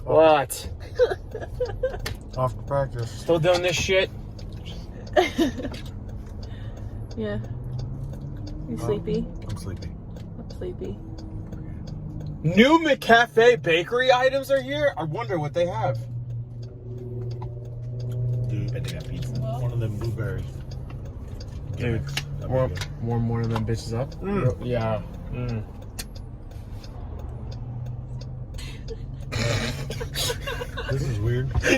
What? Off to practice. Still doing this shit? Yeah. You sleepy? I'm sleepy. I'm sleepy. New McCafe bakery items are here? I wonder what they have. Dude, and they got pizza. One of them blueberries. Dude, warm one of them bitches up? Yeah. This is weird. Does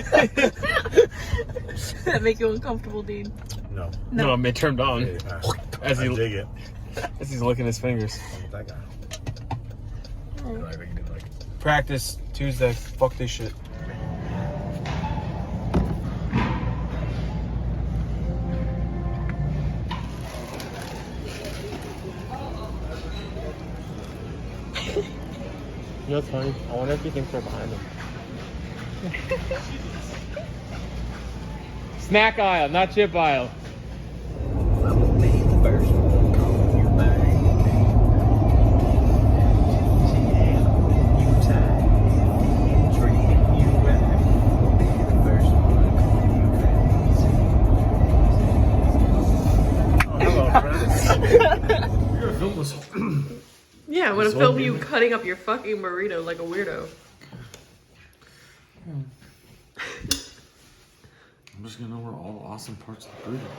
that make you uncomfortable, Dean? No. No, I'm turned on. Yeah, As I he dig it. as he's licking his fingers. I'm with that guy. Oh. I think he did like it. Practice Tuesday. Fuck this shit. You know what's funny? I wonder if he thinks we're behind him. Snack aisle, not chip aisle. Yeah, I'm gonna film you cutting up your fucking burrito like a weirdo. I'm just gonna know where all the awesome parts of the burrito are.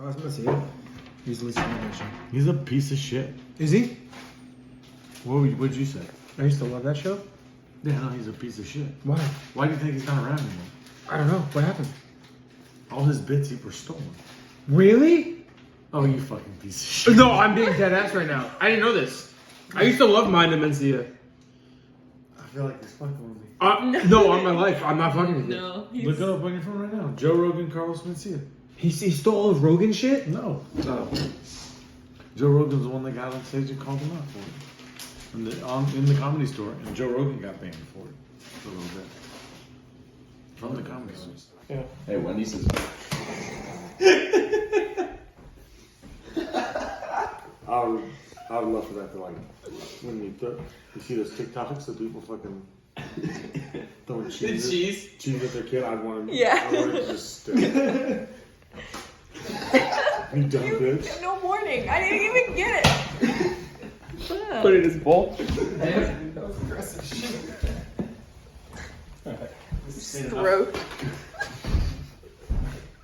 I was gonna see it. He's listening to that show. He's a piece of shit. Is he? What'd you say? I used to love that show. Yeah, no, he's a piece of shit. Why? Why do you think he's not around anymore? I don't know. What happened? All his bits were stolen. Really? Oh, you fucking piece of shit. No, I'm being dead ass right now. I didn't know this. I used to love Mind of Mencia. I feel like he's fucking with me. No, on my life. I'm not fucking with you. No, Look it up on your phone right now. Joe Rogan, Carlos Mencia. He stole all of Rogan shit? No. Oh. Joe Rogan's the one that got on stage and called him out for it. In the comedy store, and Joe Rogan got banned for it for a little bit. From the comedy store. Yeah. Hey, Wendy's is. I would love for that to like when you see those TikToks of people fucking throwing cheese at their kid. I'd want him. Yeah. I want him to just you dumb bitch. No warning. I didn't even get it. Put it in his bowl. That was aggressive shit. Throat.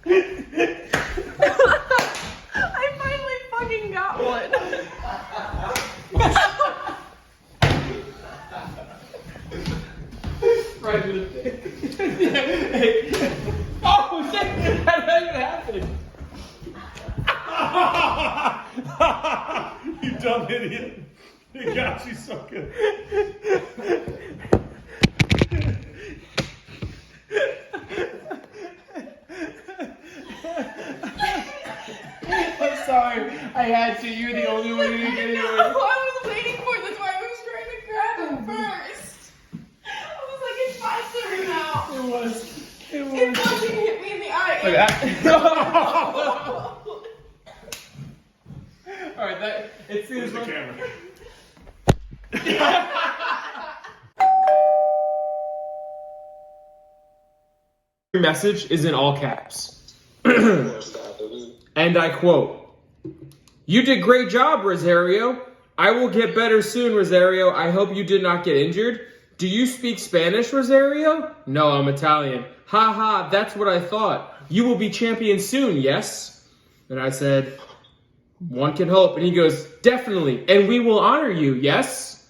I finally fucking got one. Right through the dick. Oh shit! That didn't happen. You dumb idiot. He got you so good. I'm sorry. I had to. You're the only one who didn't get it. No, I was waiting for it. That's why I was trying to grab it first. I was like, it's faster now. It fucking hit me in the eye. Alright, it seems the camera. Your message is in all caps. And I quote, "You did great job, Rosario. I will get better soon, Rosario. I hope you did not get injured. Do you speak Spanish, Rosario? No, I'm Italian. Ha ha, that's what I thought. You will be champion soon, yes?" And I said, "One can hope." And he goes, "Definitely. And we will honor you, yes?"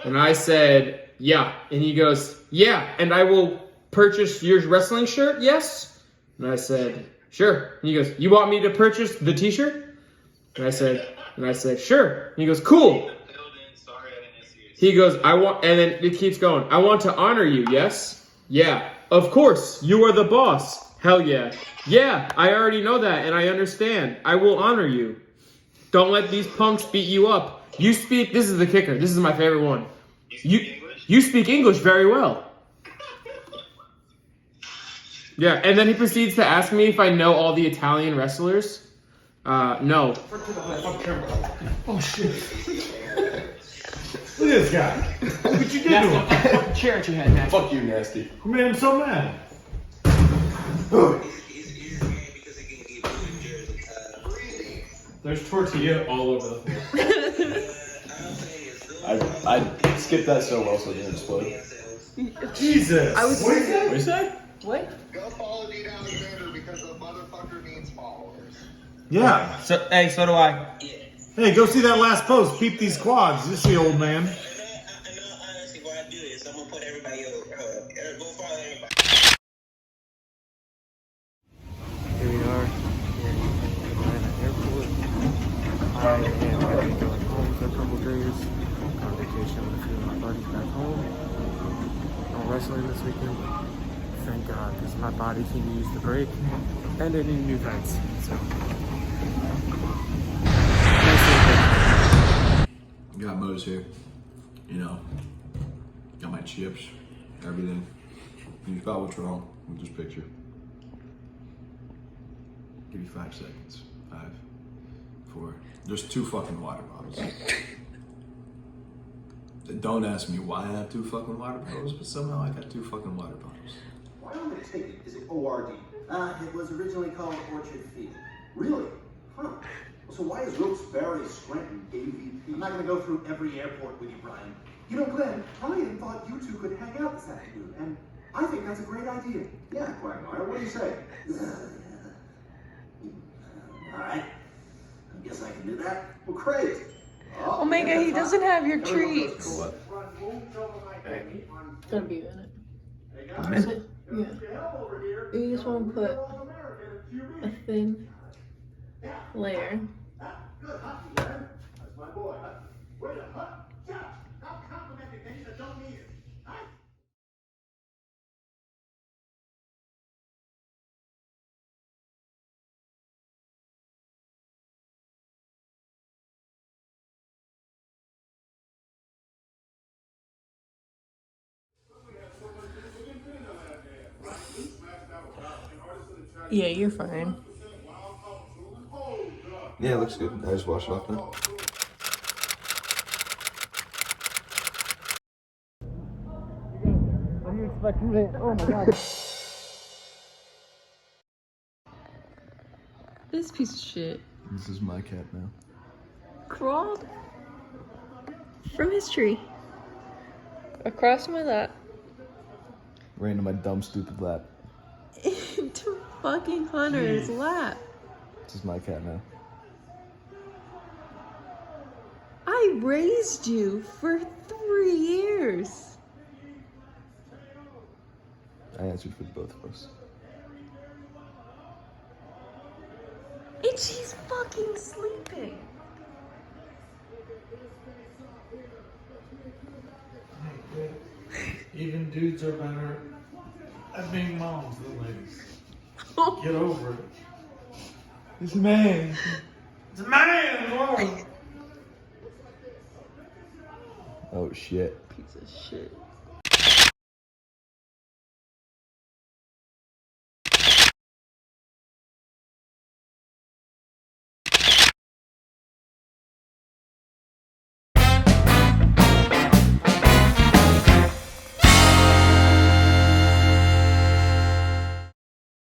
And I said, "Yeah." And he goes, "Yeah. And I will purchase your wrestling shirt, yes?" And I said, "Sure." And he goes, "You want me to purchase the t-shirt?" And I said, "Sure." And he goes, "Cool." He goes, "I want," and then it keeps going. "I want to honor you, yes?" "Yeah." "Of course, you are the boss." "Hell yeah." "Yeah, I already know that and I understand. I will honor you. Don't let these punks beat you up. You speak," this is the kicker, this is my favorite one. You speak English very well. Yeah, and then he proceeds to ask me if I know all the Italian wrestlers. No. Oh shit! Look at this guy. What you did to him? Chair at your head, man. Fuck you, nasty. Who made him so mad? There's tortilla all over the floor. I skipped that so well so it didn't explode. Jesus! I was- What is that? What is that? What? Go follow Dean Alexander because the motherfucker needs followers. Yeah. So do I. Hey, go see that last post. Peep these quads. You see, old man. I know honestly what I do is I'm gonna put everybody go follow everybody. Here we are in Atlanta Airport. I am going to be going home for a couple days. On vacation with a few of my buddies back home. No wrestling this weekend. Thank God, because my body can use the break and I need new tights. So, nice Got Mo's here. You know, got my chips, everything. You spot what's wrong with this picture. Give you 5 seconds. 5, 4. There's 2 fucking water bottles. Don't ask me why I have 2 fucking water bottles, but somehow I got 2 fucking water bottles. Why on the ticket is it ORD? It was originally called Orchard Field. Really? Huh. So why is Wilkes-Barre Scranton AVP? I'm not going to go through every airport with you, Brian. You know, Glenn, Brian thought you two could hang out this afternoon, and I think that's a great idea. Yeah, Quagmire, what do you say? All right. I guess I can do that. Well, great. Omega, he doesn't have your treats. What? It's gonna be in it. Yeah. You just want to put a thin layer. Yeah, you're fine. Yeah, it looks good. I just washed it off now. What are you expecting me? Oh my God. This piece of shit This is my cat now. crawled from his tree across my lap Ran into my dumb, stupid lap. into fucking Hunter's lap. This is my cat now. I raised you for 3 years. I answered for both of us. And she's fucking sleeping. Even dudes are better at being moms than ladies. Get over it. It's a man. It's a man! Whoa. Oh shit. Piece of shit.